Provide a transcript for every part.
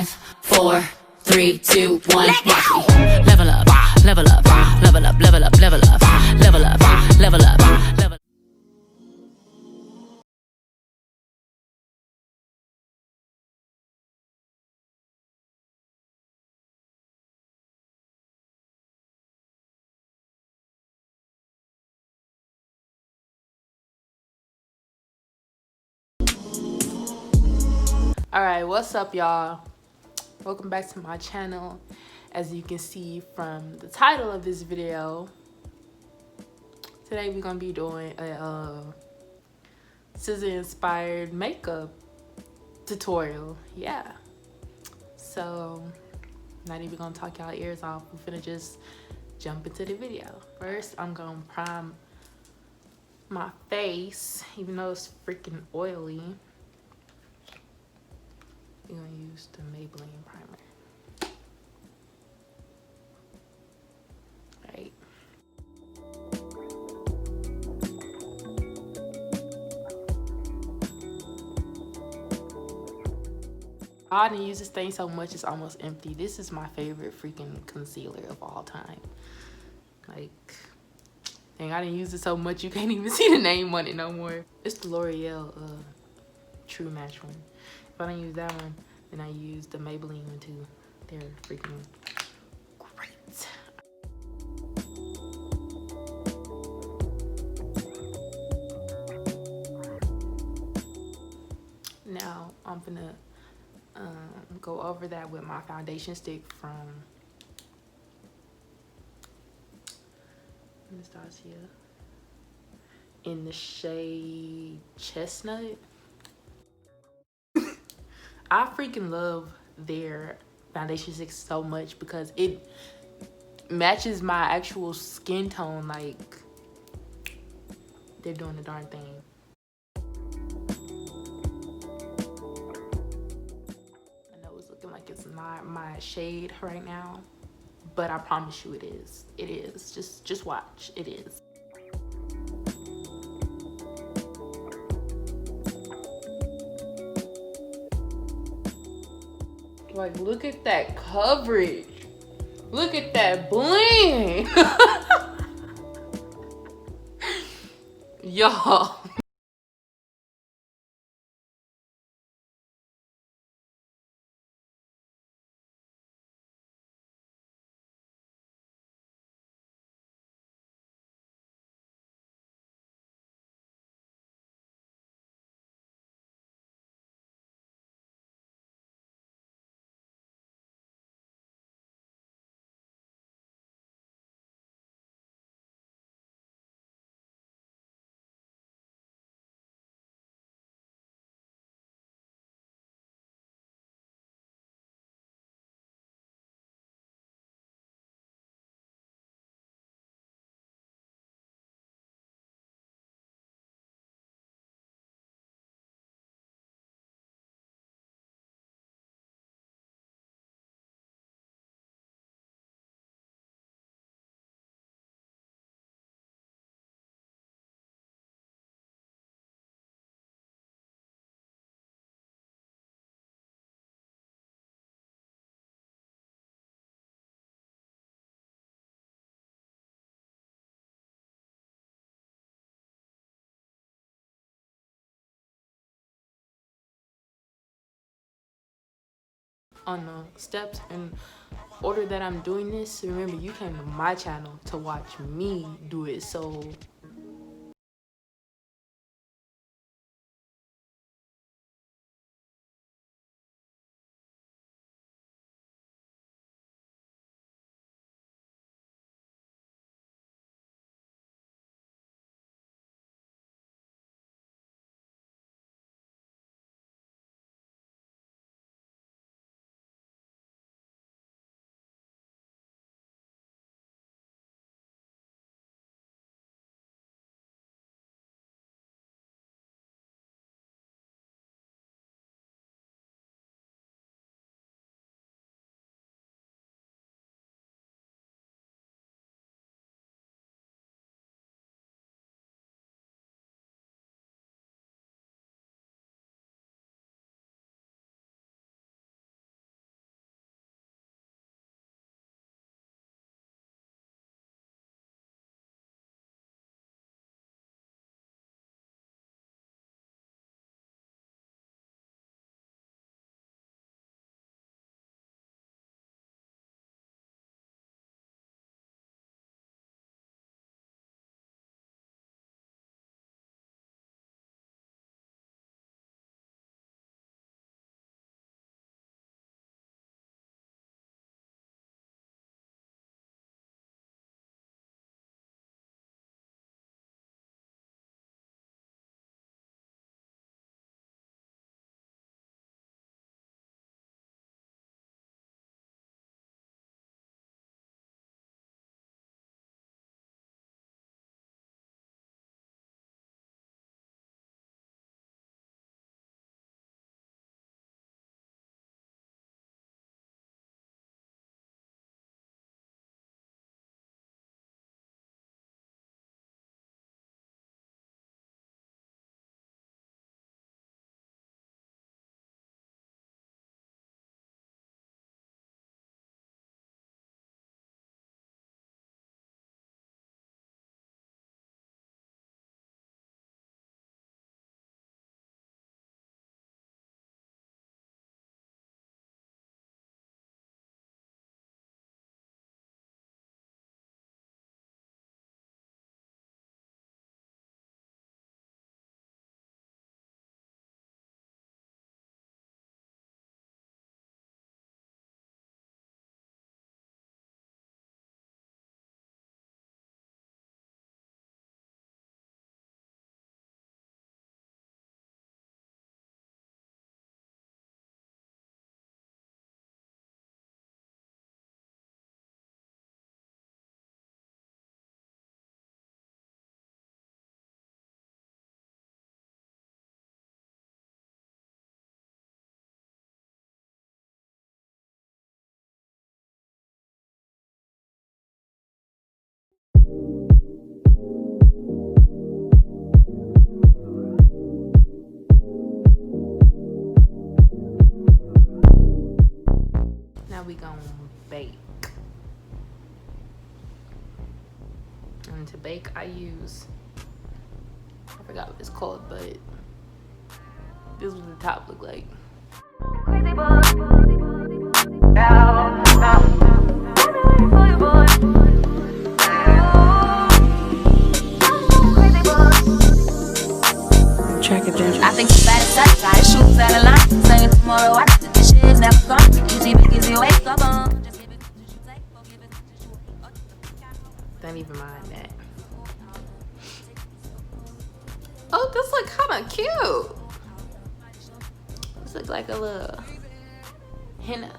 5, 4, 3, 2, 1, watch me. Level up, level up, level up, level up, level up, level up, level up, level up. Alright, what's up, y'all? Welcome back to my channel. As you can see from the title of this video, today we're gonna be doing a SZA inspired makeup tutorial. Yeah, so not even gonna talk y'all ears off. We're finna just jump into the video. First, I'm gonna prime my face, even though it's freaking oily. We're gonna use the Maybelline primer. Right. I didn't use this thing so much it's almost empty. This is my favorite freaking concealer of all time. Like, dang, I didn't use it so much you can't even see the name on it no more. It's the L'Oreal True Match one. If I don't use that one, then I use the Maybelline one too. They're freaking great. Now I'm gonna go over that with my foundation stick from Anastasia in the shade Chestnut. I freaking love their foundation stick so much because it matches my actual skin tone. Like, they're doing the darn thing. I know it's looking like it's not my shade right now, but I promise you it is. It is. Just watch. It is. Like, look at that coverage. Look at that bling. Y'all. On the steps and order that I'm doing this, remember, you came to my channel to watch me do it, so now we gonna bake. And to bake, I use, I forgot what it's called, but this is what the top look like. Crazy boy. I think it's bad as such. I shoes out of line. Saying tomorrow I think this shit is never gone. Easy, wake up on. Don't even mind that. Oh, this look kind of cute. This look like a little henna.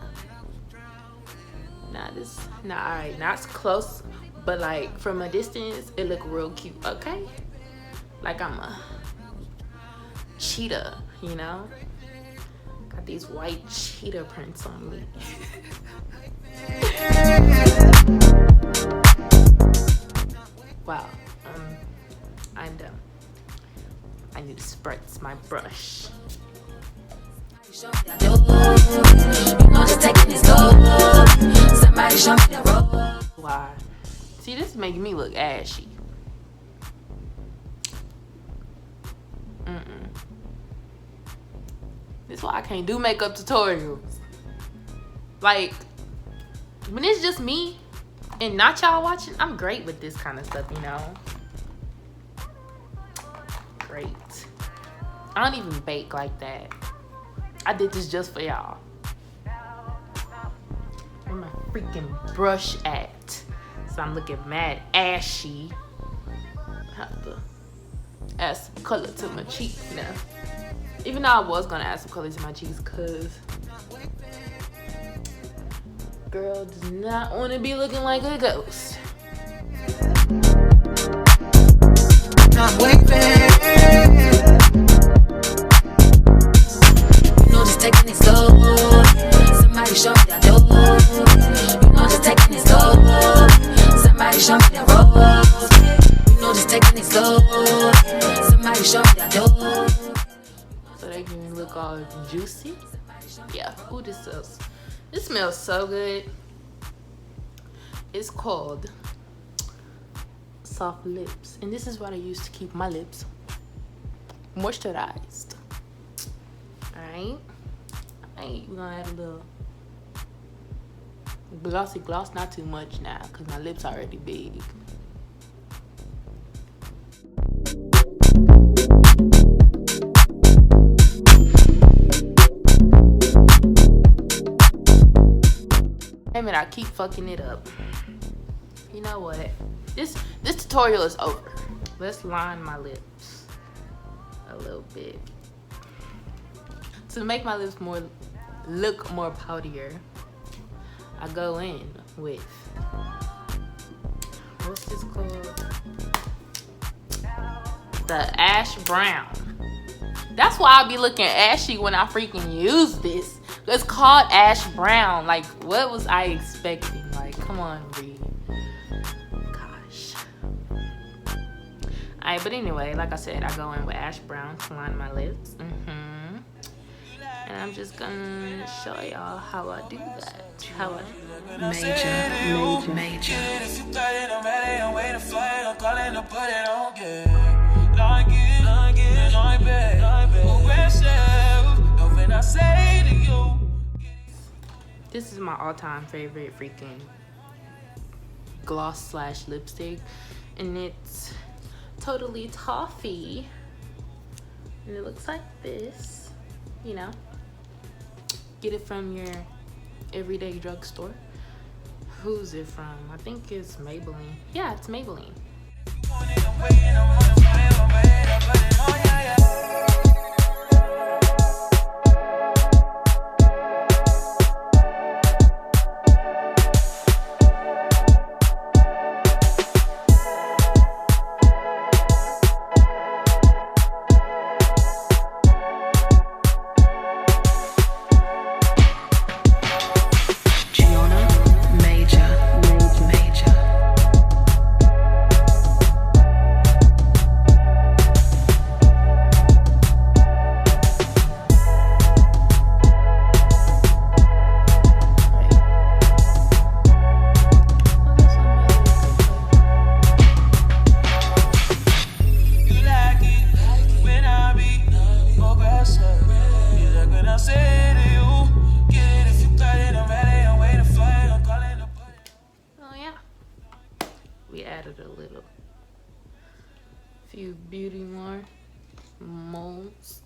Alright, not close, but like from a distance, it look real cute, okay? Like I'm a cheetah, you know? Got these white cheetah prints on me. Wow, I'm done. I need to spritz my brush. Why? See, this is making me look ashy. This is why I can't do makeup tutorials. Like, when it's just me and not y'all watching, I'm great with this kind of stuff, you know? Great. I don't even bake like that. I did this just for y'all. Where my freaking brush at? So I'm looking mad ashy. I have to add some color to my cheeks now. Even though I was gonna add some color to my cheeks, cause girl does not want to be looking like a ghost. I'm waiting. You know, just taking it slow. Somebody show me that dope. You know, just taking it slow. Somebody show me that rope. You know, just taking it slow. Somebody show me that dope. So they can look all juicy. Yeah. Ooh, this smells so good. It's called Soft Lips, and this is what I use to keep my lips moisturized. Alright, we're gonna add a little glossy gloss, not too much now because my lips are already big. Damn it, I keep fucking it up. You know what? This tutorial is over. Let's line my lips a little bit. To make my lips look more powderier, I go in with, what's this called? The ash brown. That's why I be looking ashy when I freaking use this. It's called ash brown. Like, what was I expecting? Like, come on, Reed. Gosh. Alright, but anyway, like I said, I go in with ash brown to line my lips. And I'm just gonna show y'all how I do that. How I major. This is my all-time favorite freaking gloss / lipstick, and it's totally toffee, and it looks like this. You know, get it from your everyday drugstore. Who's it from? I think it's Maybelline. Yeah, it's Maybelline. few beauty molds.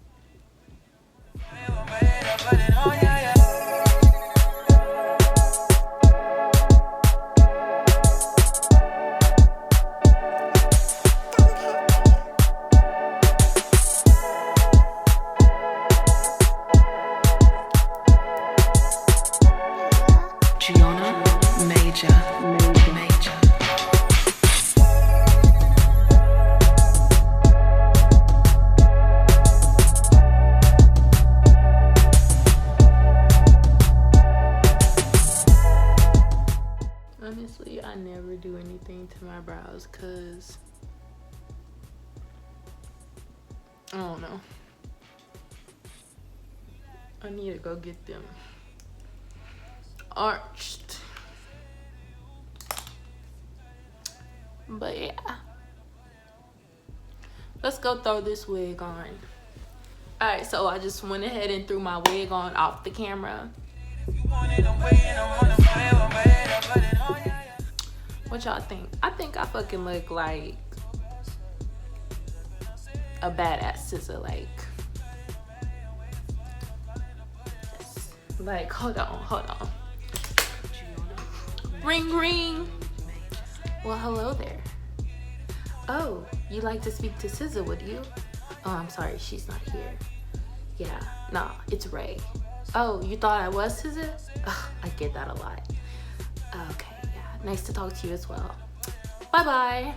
Major. Honestly, I never do anything to my brows because I don't know. I need to go get them arched. But yeah, let's go throw this wig on. All right, so I just went ahead and threw my wig on off the camera. What y'all think? I think I fucking look like a badass SZA. Like, hold on. Ring ring. Well, hello there. Oh, you like to speak to SZA, would you? Oh, I'm sorry, she's not here. Yeah, nah, it's Ray. Oh, you thought I was SZA? Ugh, I get that a lot. Okay, yeah, nice to talk to you as well. Bye-bye.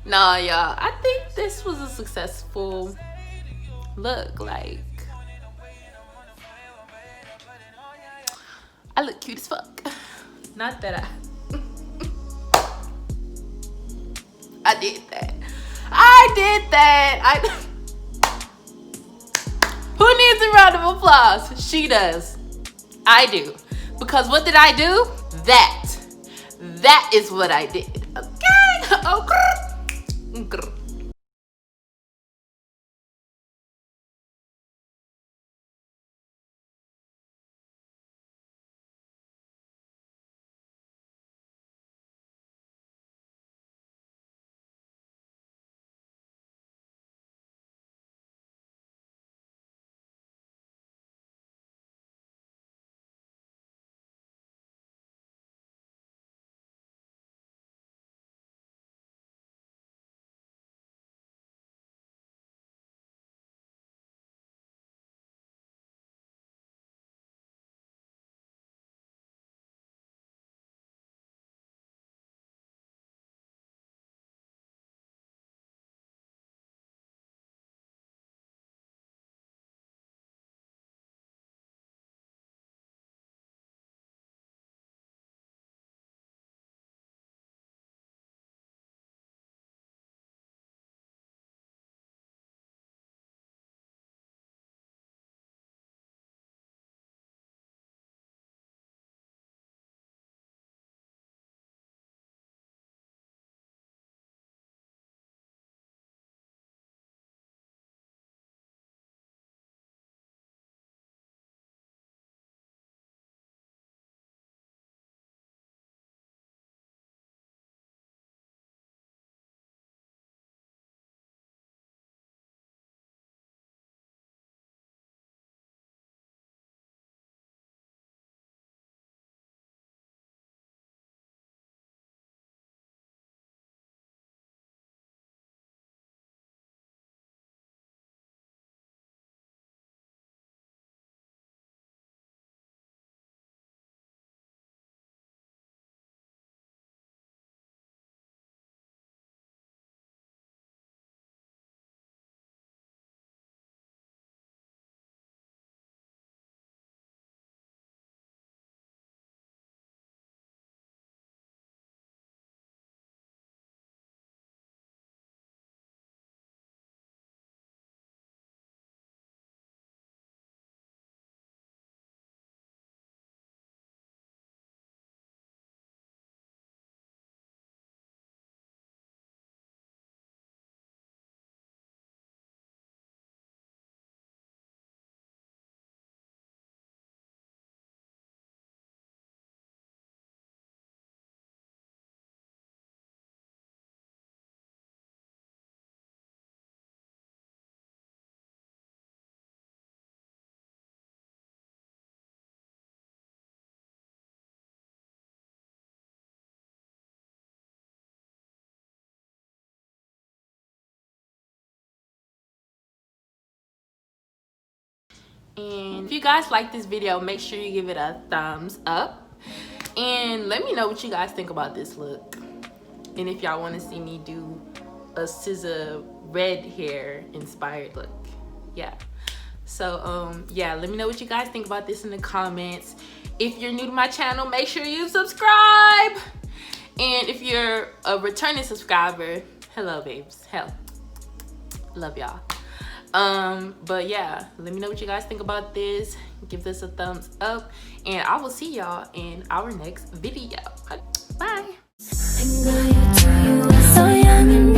Nah, y'all, I think this was a successful look. Like, I look cute as fuck. Not that I did that. Who needs a round of applause? She does. I do. Because what did I do? That is what I did. Okay. Okay. And if you guys like this video, make sure you give it a thumbs up. And let me know what you guys think about this look. And if y'all want to see me do a SZA red hair inspired look. Yeah. So yeah, let me know what you guys think about this in the comments. If you're new to my channel, make sure you subscribe. And if you're a returning subscriber, hello babes. Hell, love y'all. But yeah, let me know what you guys think about this. Give this a thumbs up, and I will see y'all in our next video. Bye. So young and